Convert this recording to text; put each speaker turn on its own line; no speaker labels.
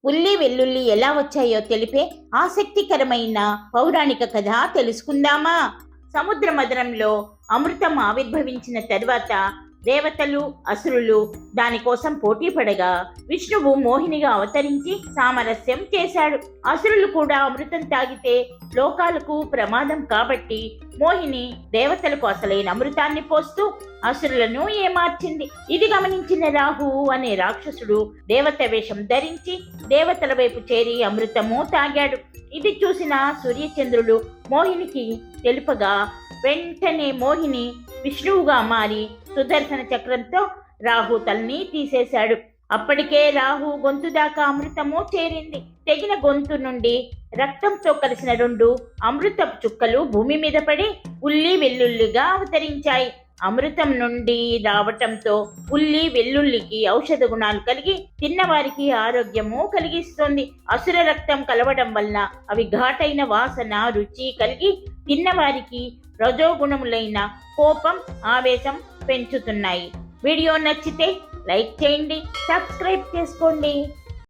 ఉల్లి వెల్లుల్లి ఎలా వచ్చాయో తెలిపే ఆసక్తికరమైన పౌరాణిక కథ తెలుసుకుందామా? సముద్ర మదనంలో అమృతం ఆవిర్భవించిన తరువాత దేవతలు అసురులు దానికోసం పోటీ పడగా విష్ణువు మోహినిగా అవతరించి సామరస్యం చేశాడు. అసురులు కూడా అమృతం తాగితే లోకాలకు ప్రమాదం కాబట్టి మోహిని దేవతలకు అసలైన అమృతాన్ని పోస్తూ అసురులను ఏమార్చింది. ఇది గమనించిన రాహువు అనే రాక్షసుడు దేవత వేషం ధరించి దేవతల వైపు చేరి అమృతము తాగాడు. ఇది చూసిన సూర్యచంద్రుడు మోహినికి తెలుపగా వెంటనే మోహిని విష్ణువుగా మారి సుదర్శన చక్రంతో రాహు తల్ని తీసేశాడు. అప్పటికే రాహు గొంతు దాకా అమృతము చేరింది. తెగిన గొంతు నుండి రక్తంతో కలిసిన 2 అమృతపు చుక్కలు భూమి మీద పడి ఉల్లి వెల్లుల్లిగా అవతరించాయి. అమృతం నుండి రావటంతో ఉల్లి వెల్లుల్లికి ఔషధ గుణాలు కలిగి తిన్నవారికి ఆరోగ్యము కలిగిస్తుంది. అసుర రక్తం కలవడం వల్ల అవి ఘాటైన వాసన రుచి కలిగి తిన్నవారికి రజోగుణములైన కోపం ఆవేశం పెంచుతున్నాయి. వీడియో నచ్చితే లైక్ చేయండి, సబ్స్క్రైబ్ చేసుకోండి.